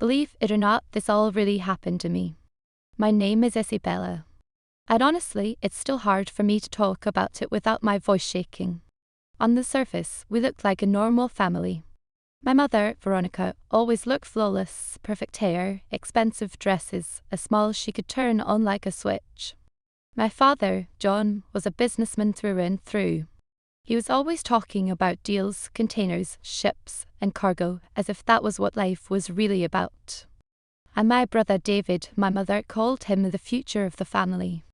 Believe it or not, this all really happened to me. My name is Isabella. And honestly, it's still hard for me to talk about it without my voice shaking. On the surface, we looked like a normal family. My mother, Veronica, always looked flawless, perfect hair, expensive dresses, as small as she could turn on like a switch. My father, John, was a businessman through and through. He was always talking about deals, containers, ships, and cargo, as if that was what life was really about. And my brother David, my mother called him the future of the family.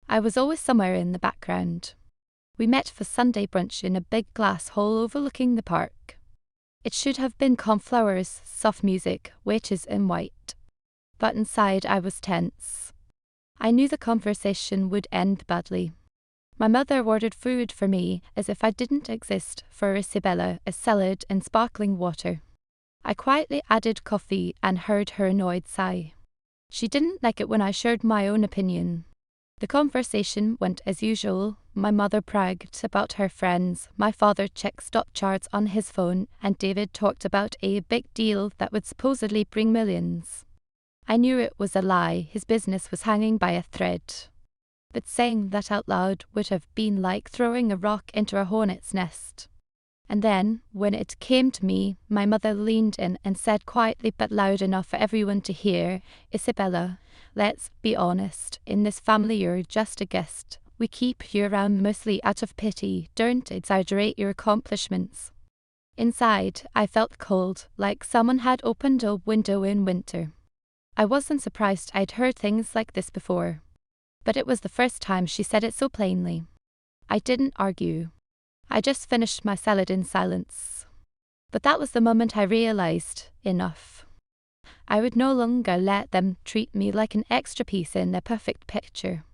I was always somewhere in the background. We met for Sunday brunch in a big glass hall overlooking the park. It should have been cornflowers, soft music, waiters in white. But inside I was tense. I knew the conversation would end badly. My mother ordered food for me as if I didn't exist, for Isabella a salad and sparkling water. I quietly added coffee and heard her annoyed sigh. She didn't like it when I shared my own opinion. The conversation went as usual. My mother bragged about her friends, my father checked stock charts on his phone, and David talked about a big deal that would supposedly bring millions. I knew it was a lie, his business was hanging by a thread. But saying that out loud would have been like throwing a rock into a hornet's nest. And then, when it came to me, my mother leaned in and said quietly but loud enough for everyone to hear, "Isabella, let's be honest, in this family you're just a guest. We keep you around mostly out of pity, don't exaggerate your accomplishments." Inside, I felt cold, like someone had opened a window in winter. I wasn't surprised, I'd heard things like this before. But it was the first time she said it so plainly. I didn't argue. I just finished my salad in silence. But that was the moment I realized, enough. I would no longer let them treat me like an extra piece in their perfect picture.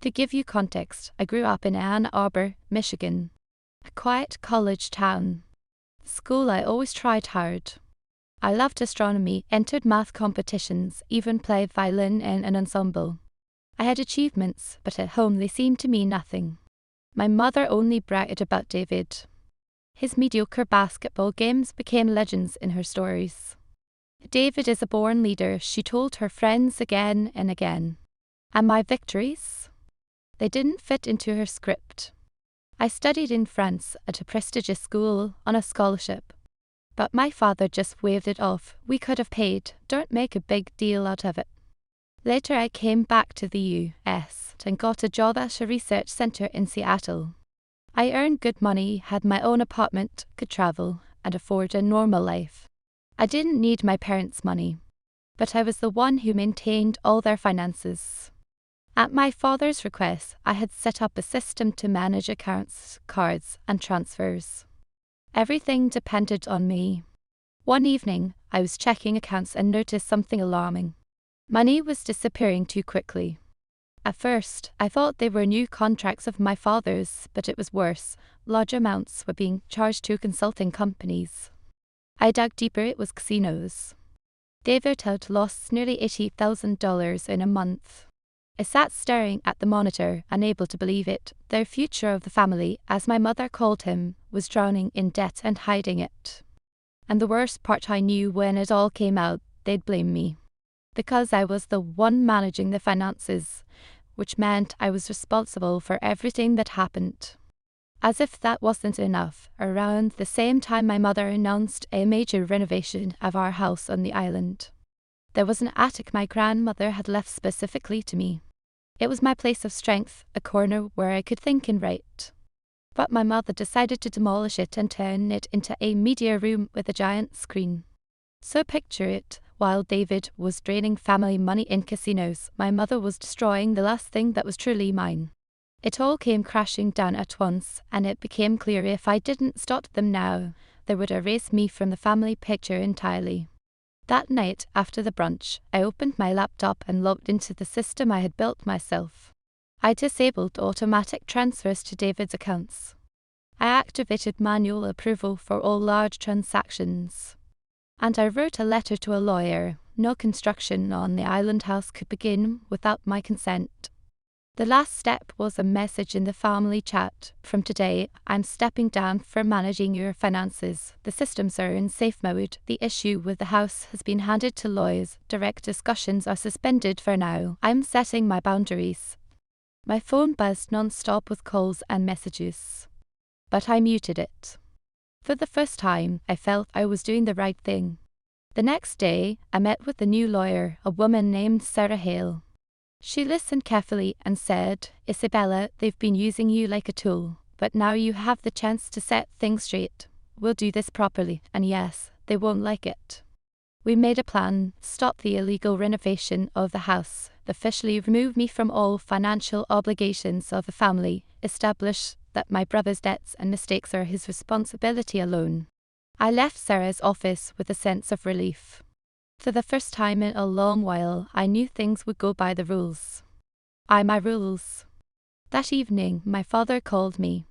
To give you context, I grew up in Ann Arbor, Michigan, a quiet college town. The school I always tried hard. I loved astronomy, entered math competitions, even played violin in an ensemble. I had achievements, but at home they seemed to mean nothing. My mother only bragged about David. His mediocre basketball games became legends in her stories. David is a born leader, she told her friends again and again. And my victories? They didn't fit into her script. I studied in France at a prestigious school on a scholarship. But my father just waved it off. We could have paid, don't make a big deal out of it. Later I came back to the US and got a job at a research center in Seattle. I earned good money, had my own apartment, could travel, and afford a normal life. I didn't need my parents' money, but I was the one who maintained all their finances. At my father's request, I had set up a system to manage accounts, cards, and transfers. Everything depended on me. One evening, I was checking accounts and noticed something alarming. Money was disappearing too quickly. At first, I thought they were new contracts of my father's, but it was worse. Large amounts were being charged to consulting companies. I dug deeper, it was casinos. David had lost nearly $80,000 in a month. I sat staring at the monitor, unable to believe it. The future of the family, as my mother called him, was drowning in debt and hiding it. And the worst part, I knew when it all came out, they'd blame me. Because I was the one managing the finances, which meant I was responsible for everything that happened. As if that wasn't enough, around the same time my mother announced a major renovation of our house on the island. There was an attic my grandmother had left specifically to me. It was my place of strength, a corner where I could think and write. But my mother decided to demolish it and turn it into a media room with a giant screen. So picture it, while David was draining family money in casinos, my mother was destroying the last thing that was truly mine. It all came crashing down at once, and it became clear if I didn't stop them now, they would erase me from the family picture entirely. That night, after the brunch, I opened my laptop and logged into the system I had built myself. I disabled automatic transfers to David's accounts. I activated manual approval for all large transactions. And I wrote a letter to a lawyer. No construction on the island house could begin without my consent. The last step was a message in the family chat. From today, I'm stepping down from managing your finances. The systems are in safe mode. The issue with the house has been handed to lawyers. Direct discussions are suspended for now. I'm setting my boundaries. My phone buzzed non-stop with calls and messages. But I muted it. For the first time, I felt I was doing the right thing. The next day, I met with the new lawyer, a woman named Sarah Hale. She listened carefully and said, "Isabella, they've been using you like a tool, but now you have the chance to set things straight. We'll do this properly, and yes, they won't like it." We made a plan, stop the illegal renovation of the house, officially remove me from all financial obligations of the family, establish that my brother's debts and mistakes are his responsibility alone. I left Sarah's office with a sense of relief. For the first time in a long while, I knew things would go by the rules. My rules. That evening, my father called me.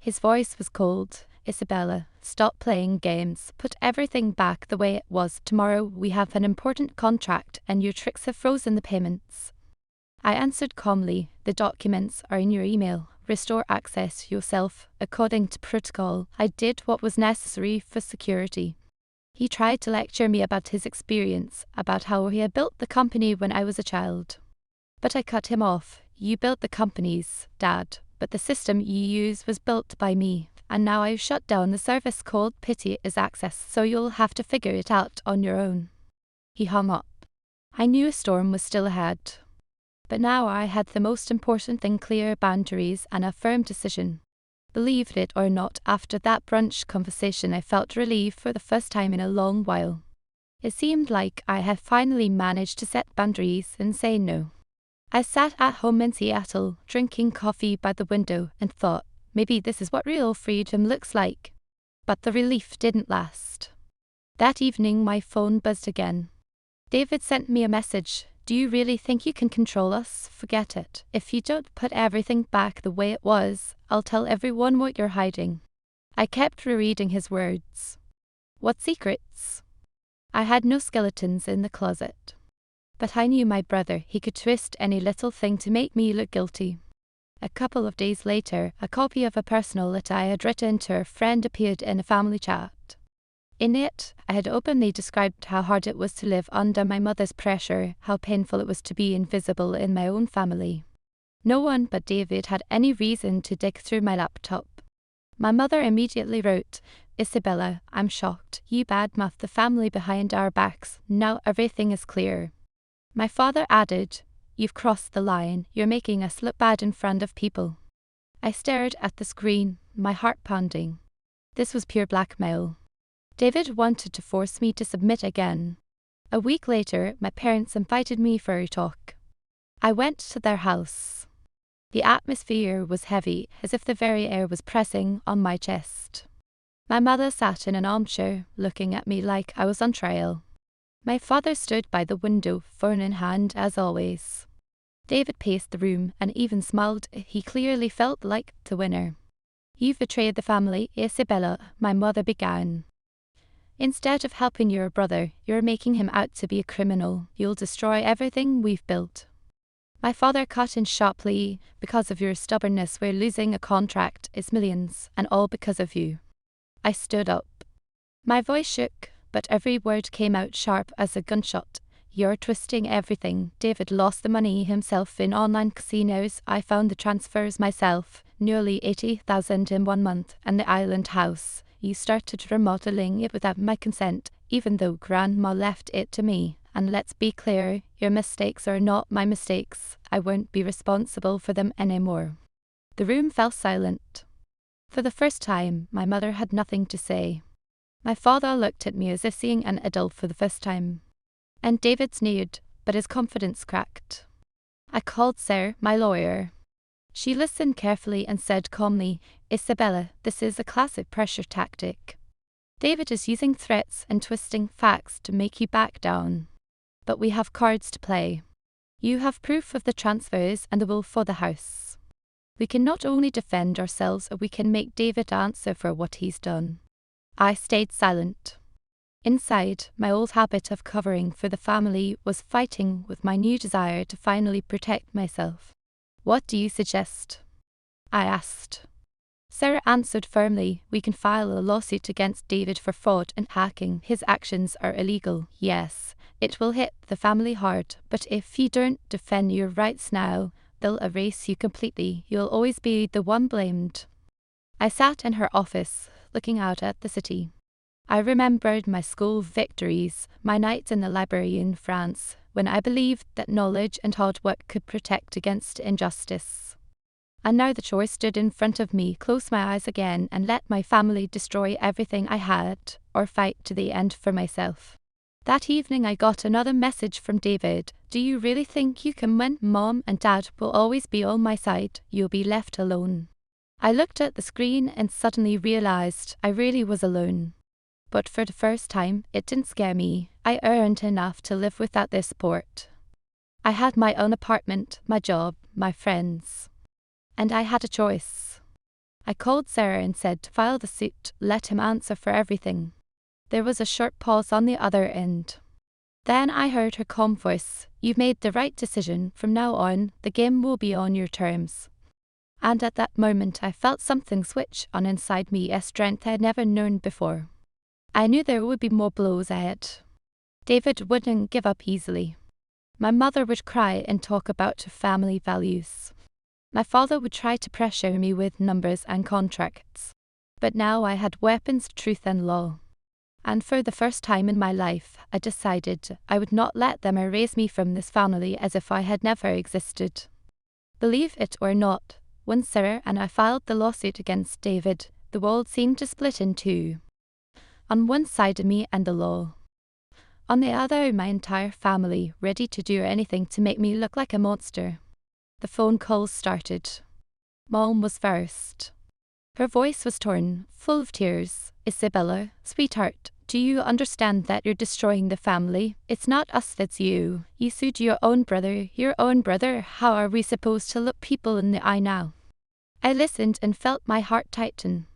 His voice was cold. "Isabella, stop playing games. Put everything back the way it was. Tomorrow we have an important contract and your tricks have frozen the payments." I answered calmly, "The documents are in your email. Restore access yourself. According to protocol, I did what was necessary for security." He tried to lecture me about his experience, about how he had built the company when I was a child. But I cut him off. "You built the companies, Dad, but the system you use was built by me, and now I've shut down the service called Pity is Access, so you'll have to figure it out on your own." He hung up. I knew a storm was still ahead. But now I had the most important thing: clear boundaries and a firm decision. Believe it or not, after that brunch conversation I felt relief for the first time in a long while. It seemed like I had finally managed to set boundaries and say no. I sat at home in Seattle, drinking coffee by the window, and thought, maybe this is what real freedom looks like. But the relief didn't last. That evening my phone buzzed again. David sent me a message. "Do you really think you can control us? Forget it. If you don't put everything back the way it was, I'll tell everyone what you're hiding." I kept rereading his words. What secrets? I had no skeletons in the closet. But I knew my brother. He could twist any little thing to make me look guilty. A couple of days later, a copy of a personal letter I had written to a friend appeared in a family chat. In it, I had openly described how hard it was to live under my mother's pressure, how painful it was to be invisible in my own family. No one but David had any reason to dig through my laptop. My mother immediately wrote, "Isabella, I'm shocked. You badmouthed the family behind our backs. Now everything is clear." My father added, "You've crossed the line. You're making us look bad in front of people." I stared at the screen, my heart pounding. This was pure blackmail. David wanted to force me to submit again. A week later, my parents invited me for a talk. I went to their house. The atmosphere was heavy, as if the very air was pressing on my chest. My mother sat in an armchair, looking at me like I was on trial. My father stood by the window, phone in hand as always. David paced the room and even smiled. He clearly felt like the winner. "You've betrayed the family, Isabella," my mother began. "Instead of helping your brother, you're making him out to be a criminal. You'll destroy everything we've built." My father cut in sharply. "Because of your stubbornness, we're losing a contract. It's millions, and all because of you." I stood up. My voice shook, but every word came out sharp as a gunshot. "You're twisting everything. David lost the money himself in online casinos. I found the transfers myself, nearly 80,000 in 1 month, and the island house. You started remodeling it without my consent, even though Grandma left it to me. And let's be clear, your mistakes are not my mistakes. I won't be responsible for them anymore." The room fell silent. For the first time, my mother had nothing to say. My father looked at me as if seeing an adult for the first time. And David sneered, but his confidence cracked. I called Sarah, my lawyer. She listened carefully and said calmly, "Isabella, this is a classic pressure tactic. David is using threats and twisting facts to make you back down. But we have cards to play. You have proof of the transfers and the will for the house. We can not only defend ourselves, we can make David answer for what he's done." I stayed silent. Inside, my old habit of covering for the family was fighting with my new desire to finally protect myself. What do you suggest? I asked. Sarah answered firmly, we can file a lawsuit against David for fraud and hacking. His actions are illegal. Yes, it will hit the family hard, but if you don't defend your rights now, they'll erase you completely. You'll always be the one blamed. I sat in her office, looking out at the city. I remembered my school victories, my nights in the library in France, when I believed that knowledge and hard work could protect against injustice. And now the choice stood in front of me: close my eyes again and let my family destroy everything I had, or fight to the end for myself. That evening I got another message from David. Do you really think you can win? Mom and Dad will always be on my side. You'll be left alone. I looked at the screen and suddenly realized I really was alone. But for the first time, it didn't scare me. I earned enough to live without their support. I had my own apartment, my job, my friends. And I had a choice. I called Sarah and said, file the suit, let him answer for everything. There was a short pause on the other end. Then I heard her calm voice, you've made the right decision. From now on, the game will be on your terms. And at that moment I felt something switch on inside me, a strength I had never known before. I knew there would be more blows ahead. David wouldn't give up easily. My mother would cry and talk about family values. My father would try to pressure me with numbers and contracts. But now I had weapons, truth and law. And for the first time in my life, I decided I would not let them erase me from this family as if I had never existed. Believe it or not, when Sarah and I filed the lawsuit against David, the world seemed to split in two. On one side, me and the law. On the other, my entire family, ready to do anything to make me look like a monster. The phone calls started. Mom was first. Her voice was torn, full of tears. Isabella, sweetheart, do you understand that you're destroying the family? It's not us, it's you. You sued your own brother. Your own brother? How are we supposed to look people in the eye now? I listened and felt my heart tighten.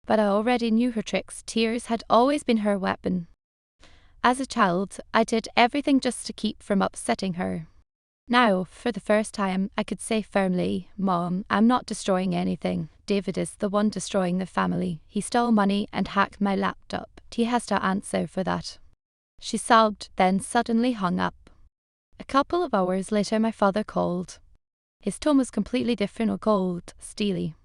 But I already knew her tricks. Tears had always been her weapon. As a child, I did everything just to keep from upsetting her. Now, for the first time, I could say firmly, Mom, I'm not destroying anything. David is the one destroying the family. He stole money and hacked my laptop. He has to answer for that. She sobbed, then suddenly hung up. A couple of hours later, my father called. His tone was completely different, or cold, steely.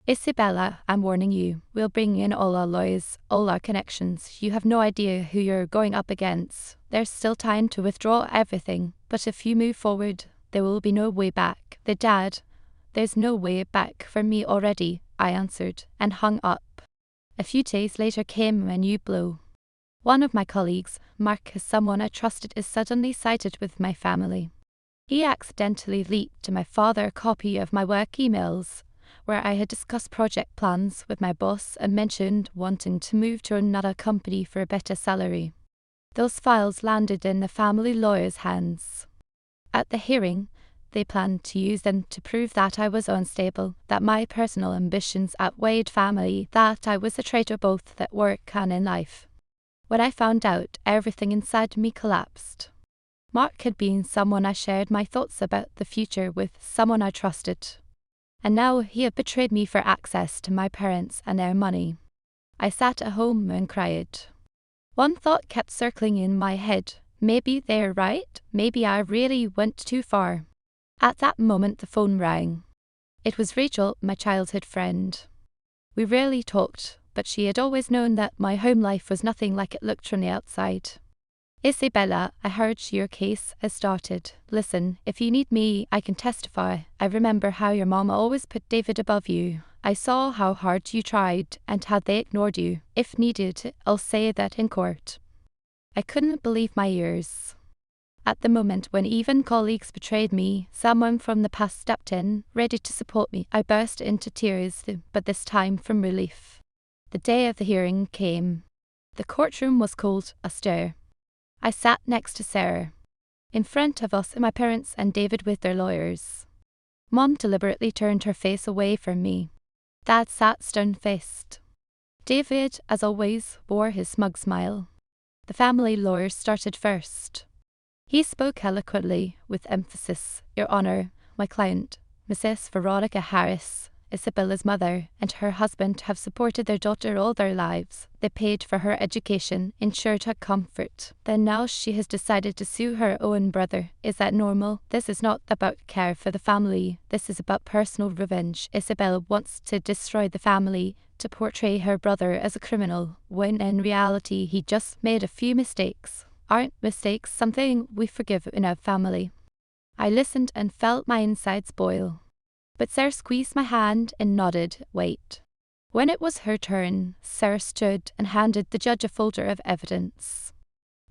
Isabella, I'm warning you. We'll bring in all our lawyers, all our connections. You have no idea who you're going up against. There's still time to withdraw everything, but if you move forward, there will be no way back. There's no way back for me already, I answered, and hung up. A few days later came a new blow. One of my colleagues, Mark, someone I trusted, is suddenly cited with my family. He accidentally leaked to my father a copy of my work emails, where I had discussed project plans with my boss and mentioned wanting to move to another company for a better salary. Those files landed in the family lawyer's hands. At the hearing, they planned to use them to prove that I was unstable, that my personal ambitions outweighed family, that I was a traitor both at work and in life. When I found out, everything inside me collapsed. Mark had been someone I shared my thoughts about the future with, someone I trusted. And now he had betrayed me for access to my parents and their money. I sat at home and cried. One thought kept circling in my head. Maybe they're right. Maybe I really went too far. At that moment the phone rang. It was Rachel, my childhood friend. We rarely talked, but she had always known that my home life was nothing like it looked from the outside. Isabella, I heard your case has started. Listen, if you need me, I can testify. I remember how your mom always put David above you. I saw how hard you tried and how they ignored you. If needed, I'll say that in court. I couldn't believe my ears. At the moment when even colleagues betrayed me, someone from the past stepped in, ready to support me. I burst into tears, but this time from relief. The day of the hearing came. The courtroom was cold, austere. I sat next to Sarah. In front of us, my parents and David with their lawyers. Mom deliberately turned her face away from me. Dad sat stone-faced. David, as always, wore his smug smile. The family lawyer started first. He spoke eloquently, with emphasis. Your Honour, my client, Mrs. Veronica Harris, Isabella's mother, and her husband have supported their daughter all their lives. They paid for her education, ensured her comfort. Then now she has decided to sue her own brother. Is that normal? This is not about care for the family. This is about personal revenge. Isabella wants to destroy the family, to portray her brother as a criminal, when in reality he just made a few mistakes. Aren't mistakes something we forgive in our family? I listened and felt my insides boil. But Sarah squeezed my hand and nodded, wait. When it was her turn, Sarah stood and handed the judge a folder of evidence.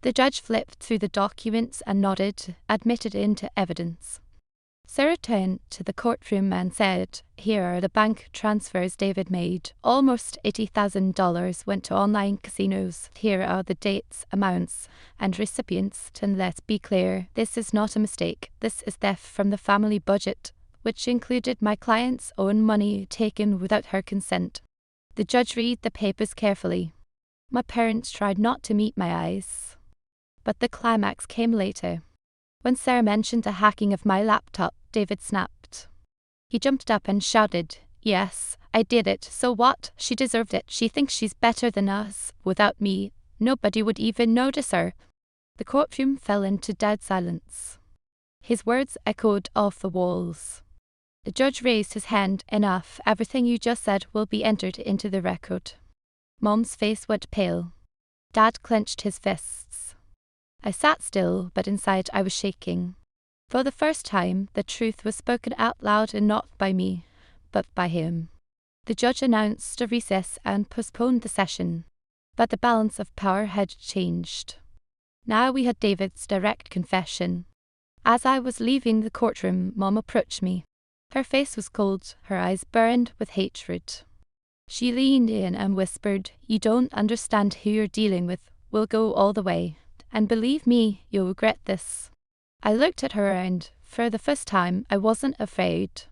The judge flipped through the documents and nodded, admitted into evidence. Sarah turned to the courtroom and said, "Here are the bank transfers David made. Almost $80,000 went to online casinos. Here are the dates, amounts, and recipients. And let's be clear, this is not a mistake. This is theft from the family budget, which included my client's own money taken without her consent." The judge read the papers carefully. My parents tried not to meet my eyes. But the climax came later. When Sarah mentioned the hacking of my laptop, David snapped. He jumped up and shouted, "Yes, I did it. So what? She deserved it. She thinks she's better than us. Without me, nobody would even notice her." The courtroom fell into dead silence. His words echoed off the walls. The judge raised his hand. "Enough. Everything you just said will be entered into the record." Mom's face went pale. Dad clenched his fists. I sat still, but inside I was shaking. For the first time, the truth was spoken out loud, and not by me, but by him. The judge announced a recess and postponed the session. But the balance of power had changed. Now we had David's direct confession. As I was leaving the courtroom, Mom approached me. Her face was cold, her eyes burned with hatred. She leaned in and whispered, "You don't understand who you're dealing with. We'll go all the way. And believe me, you'll regret this." I looked at her and, for the first time, I wasn't afraid.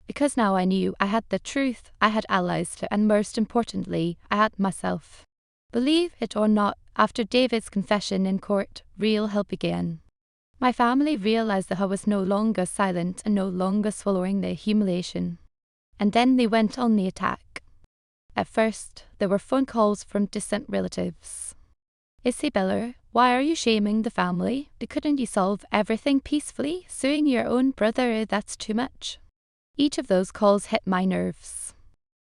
Because now I knew I had the truth, I had allies, and most importantly, I had myself. Believe it or not, after David's confession in court, real hell began. My family realized that I was no longer silent and no longer swallowing their humiliation. And then they went on the attack. At first, there were phone calls from distant relatives. "Isabella, why are you shaming the family? Couldn't you solve everything peacefully? Suing your own brother, that's too much." Each of those calls hit my nerves.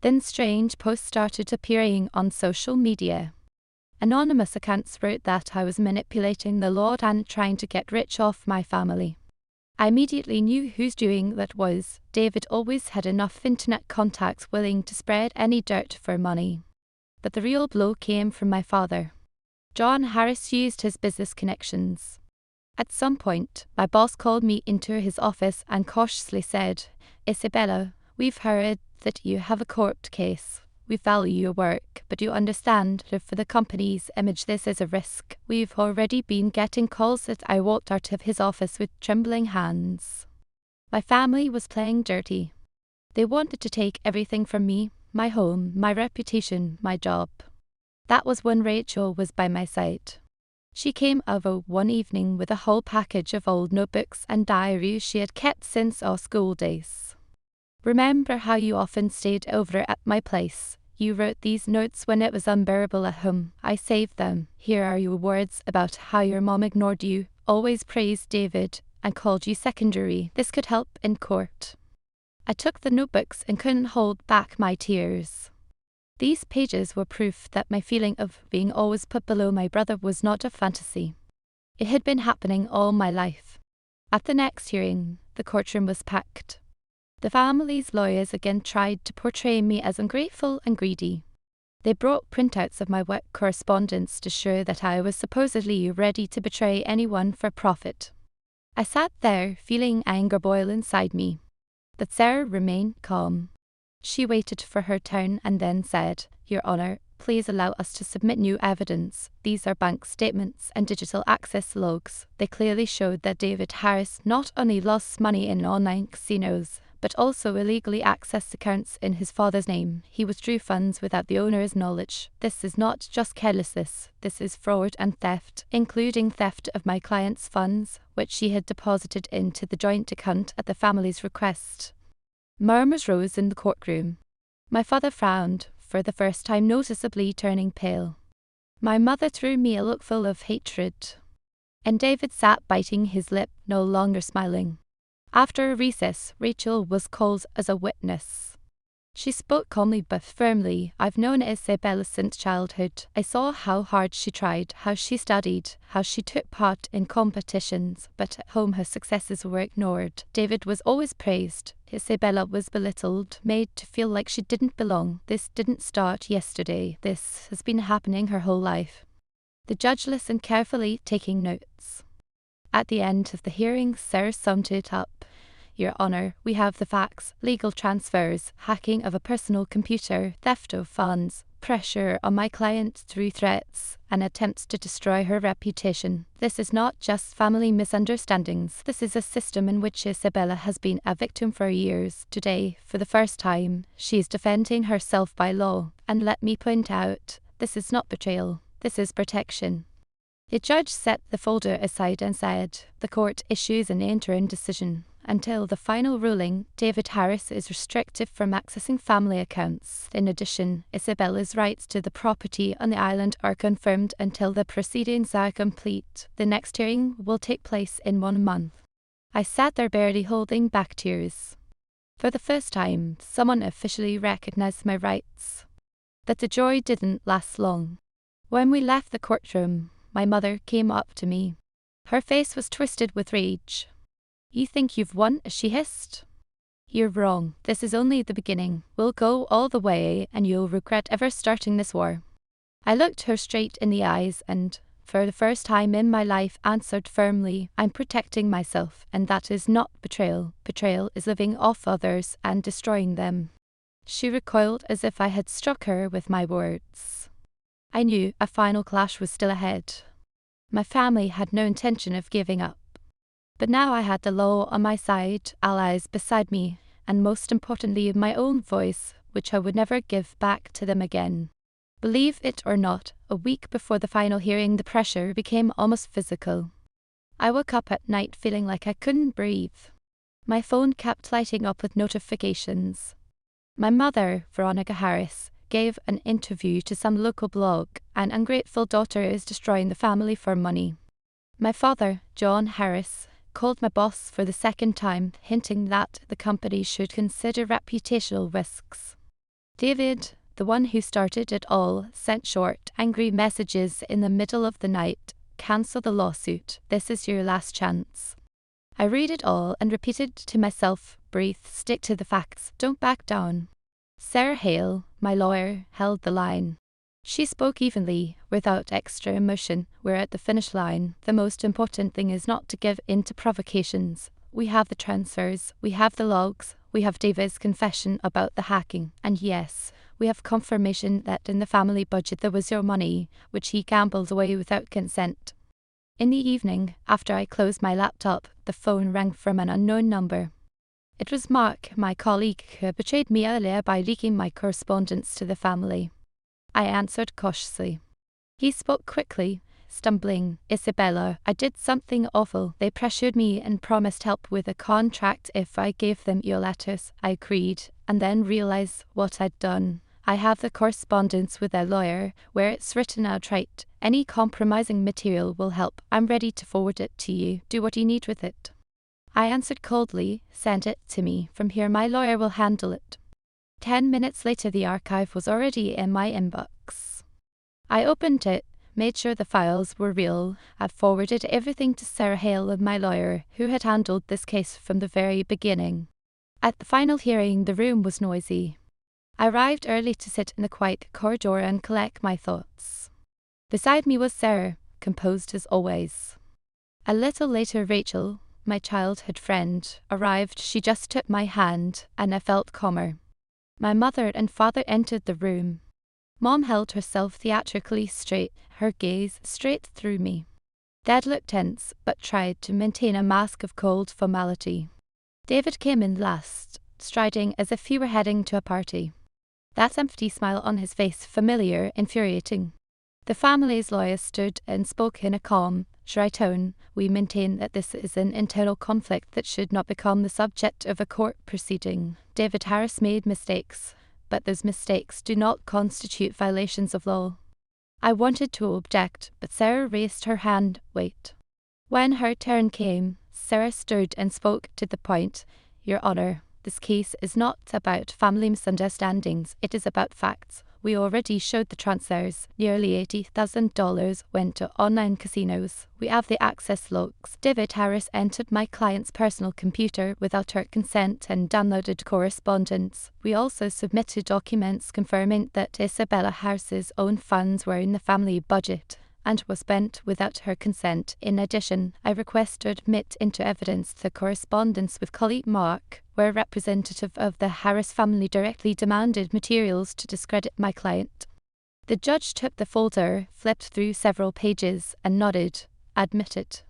Then strange posts started appearing on social media. Anonymous accounts wrote that I was manipulating the law and trying to get rich off my family. I immediately knew whose doing that was. David always had enough internet contacts willing to spread any dirt for money. But the real blow came from my father. John Harris used his business connections. At some point, my boss called me into his office and cautiously said, "Isabella, we've heard that you have a court case. We value your work, but you understand that for the company's image this is a risk. We've already been getting calls." That I walked out of his office with trembling hands. My family was playing dirty. They wanted to take everything from me, my home, my reputation, my job. That was when Rachel was by my side. She came over one evening with a whole package of old notebooks and diaries she had kept since our school days. "Remember how you often stayed over at my place? You wrote these notes when it was unbearable at home. I saved them. Here are your words about how your mom ignored you, always praised David, and called you secondary. This could help in court." I took the notebooks and couldn't hold back my tears. These pages were proof that my feeling of being always put below my brother was not a fantasy. It had been happening all my life. At the next hearing, the courtroom was packed. The family's lawyers again tried to portray me as ungrateful and greedy. They brought printouts of my work correspondence to show that I was supposedly ready to betray anyone for profit. I sat there, feeling anger boil inside me. But Sarah remained calm. She waited for her turn and then said, "Your Honour, please allow us to submit new evidence. These are bank statements and digital access logs. They clearly showed that David Harris not only lost money in online casinos, but also illegally accessed accounts in his father's name. He withdrew funds without the owner's knowledge. This is not just carelessness, this is fraud and theft, including theft of my client's funds, which she had deposited into the joint account at the family's request. Murmurs rose in the courtroom. My father frowned, for the first time noticeably turning pale. My mother threw me a look full of hatred. And David sat biting his lip, no longer smiling. After a recess, Rachel was called as a witness. She spoke calmly but firmly. I've known Isabella since childhood. I saw how hard she tried, how she studied, how she took part in competitions, but at home her successes were ignored. David was always praised. Isabella was belittled, made to feel like she didn't belong. This didn't start yesterday. This has been happening her whole life. The judge listened carefully, taking notes. At the end of the hearing, Sarah summed it up. Your Honour, we have the facts: legal transfers, hacking of a personal computer, theft of funds, pressure on my client through threats, and attempts to destroy her reputation. This is not just family misunderstandings. This is a system in which Isabella has been a victim for years. Today, for the first time, she is defending herself by law. And let me point out, this is not betrayal. This is protection. The judge set the folder aside and said, the court issues an interim decision. Until the final ruling, David Harris is restricted from accessing family accounts. In addition, Isabella's rights to the property on the island are confirmed until the proceedings are complete. The next hearing will take place in 1 month. I sat there barely holding back tears. For the first time, someone officially recognized my rights. But the joy didn't last long. When we left the courtroom, my mother came up to me. Her face was twisted with rage. You think you've won, she hissed. You're wrong. This is only the beginning. We'll go all the way and you'll regret ever starting this war. I looked her straight in the eyes and, for the first time in my life, answered firmly, I'm protecting myself, and that is not betrayal. Betrayal is living off others and destroying them. She recoiled as if I had struck her with my words. I knew a final clash was still ahead. My family had no intention of giving up. But now I had the law on my side, allies beside me, and most importantly, my own voice, which I would never give back to them again. Believe it or not, a week before the final hearing, the pressure became almost physical. I woke up at night feeling like I couldn't breathe. My phone kept lighting up with notifications. My mother, Veronica Harris, gave an interview to some local blog. An ungrateful daughter is destroying the family for money. My father, John Harris, called my boss for the second time, hinting that the company should consider reputational risks. David, the one who started it all, sent short, angry messages in the middle of the night. Cancel the lawsuit. This is your last chance. I read it all and repeated to myself, breathe, stick to the facts, don't back down. Sarah Hale, my lawyer, held the line. She spoke evenly, without extra emotion. We're at the finish line. The most important thing is not to give in to provocations. We have the transfers, we have the logs, we have David's confession about the hacking, and yes, we have confirmation that in the family budget there was your money, which he gambled away without consent. In the evening, after I closed my laptop, the phone rang from an unknown number. It was Mark, my colleague, who had betrayed me earlier by leaking my correspondence to the family. I answered cautiously. He spoke quickly, stumbling. Isabella, I did something awful. They pressured me and promised help with a contract if I gave them your letters. I agreed, and then realized what I'd done. I have the correspondence with their lawyer, where it's written outright. Any compromising material will help. I'm ready to forward it to you. Do what you need with it. I answered coldly, send it to me. From here my lawyer will handle it. 10 minutes later the archive was already in my inbox. I opened it, made sure the files were real. I forwarded everything to Sarah Hale, my lawyer, who had handled this case from the very beginning. At the final hearing, the room was noisy. I arrived early to sit in the quiet corridor and collect my thoughts. Beside me was Sarah, composed as always. A little later, Rachel, my childhood friend, arrived. She just took my hand, and I felt calmer. My mother and father entered the room. Mom held herself theatrically straight, her gaze straight through me. Dad looked tense, but tried to maintain a mask of cold formality. David came in last, striding as if he were heading to a party. That empty smile on his face, familiar, infuriating. The family's lawyer stood and spoke in a calm, dry tone. We maintain that this is an internal conflict that should not become the subject of a court proceeding. David Harris made mistakes, but those mistakes do not constitute violations of law. I wanted to object, but Sarah raised her hand. Wait. When her turn came, Sarah stood and spoke to the point. Your Honour, this case is not about family misunderstandings, it is about facts. We already showed the transfers. Nearly $80,000 went to online casinos. We have the access logs. David Harris entered my client's personal computer without her consent and downloaded correspondence. We also submitted documents confirming that Isabella Harris's own funds were in the family budget and was spent without her consent. In addition, I request to admit into evidence the correspondence with colleague Mark, where a representative of the Harris family directly demanded materials to discredit my client. The judge took the folder, flipped through several pages, and nodded. Admitted.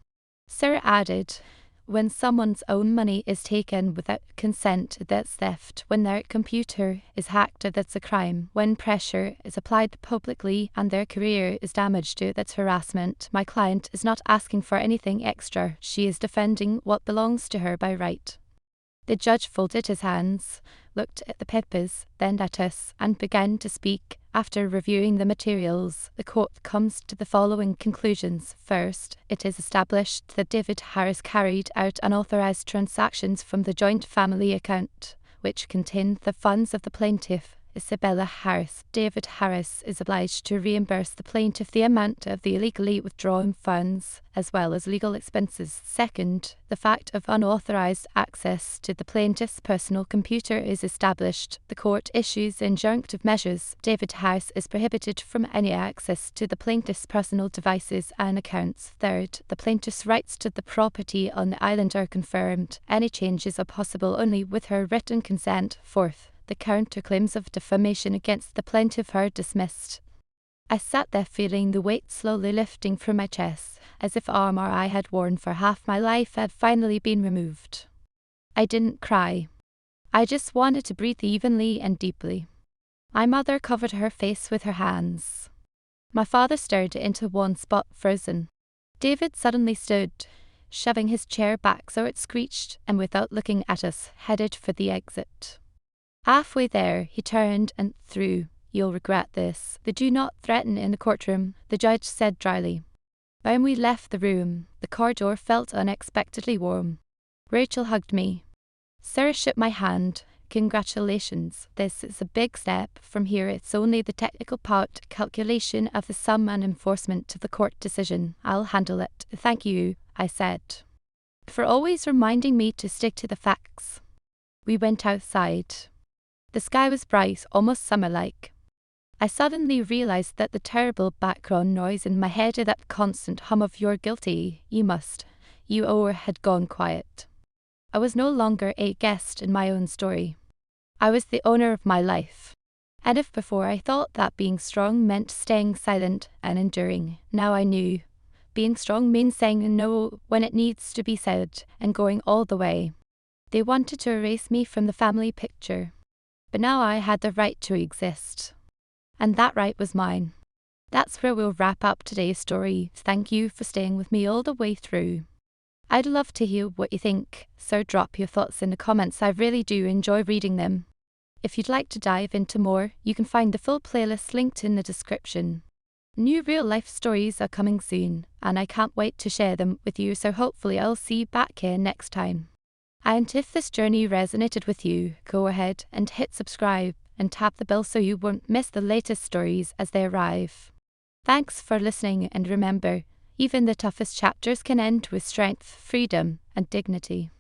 Sarah added, when someone's own money is taken without consent, that's theft. When their computer is hacked, that's a crime. When pressure is applied publicly and their career is damaged, that's harassment. My client is not asking for anything extra. She is defending what belongs to her by right. The judge folded his hands, looked at the papers, then at us, and began to speak. After reviewing the materials, the court comes to the following conclusions. First, it is established that David Harris carried out unauthorized transactions from the joint family account, which contained the funds of the plaintiff, Isabella Harris. David Harris is obliged to reimburse the plaintiff the amount of the illegally withdrawn funds, as well as legal expenses. Second, the fact of unauthorized access to the plaintiff's personal computer is established. The court issues injunctive measures. David Harris is prohibited from any access to the plaintiff's personal devices and accounts. Third, the plaintiff's rights to the property on the island are confirmed. Any changes are possible only with her written consent. Fourth, the counterclaims of defamation against the plaintiff are dismissed. I sat there feeling the weight slowly lifting from my chest, as if armor I had worn for half my life had finally been removed. I didn't cry. I just wanted to breathe evenly and deeply. My mother covered her face with her hands. My father stared into one spot, frozen. David suddenly stood, shoving his chair back so it screeched, and without looking at us, headed for the exit. Halfway there, he turned and threw. You'll regret this. They do not threaten in the courtroom, the judge said dryly. When we left the room, the corridor felt unexpectedly warm. Rachel hugged me. Sarah shook my hand. Congratulations. This is a big step. From here it's only the technical part, calculation of the sum and enforcement of the court decision. I'll handle it. Thank you, I said, for always reminding me to stick to the facts. We went outside. The sky was bright, almost summer-like. I suddenly realized that the terrible background noise in my head, that constant hum of "you're guilty, you must, you owe," had gone quiet. I was no longer a guest in my own story. I was the owner of my life. And if before I thought that being strong meant staying silent and enduring, now I knew. Being strong means saying no when it needs to be said, and going all the way. They wanted to erase me from the family picture. But now I had the right to exist. And that right was mine. That's where we'll wrap up today's story. Thank you for staying with me all the way through. I'd love to hear what you think, so drop your thoughts in the comments. I really do enjoy reading them. If you'd like to dive into more, you can find the full playlist linked in the description. New real-life stories are coming soon, and I can't wait to share them with you, so hopefully I'll see you back here next time. And if this journey resonated with you, go ahead and hit subscribe and tap the bell so you won't miss the latest stories as they arrive. Thanks for listening, and remember, even the toughest chapters can end with strength, freedom, and dignity.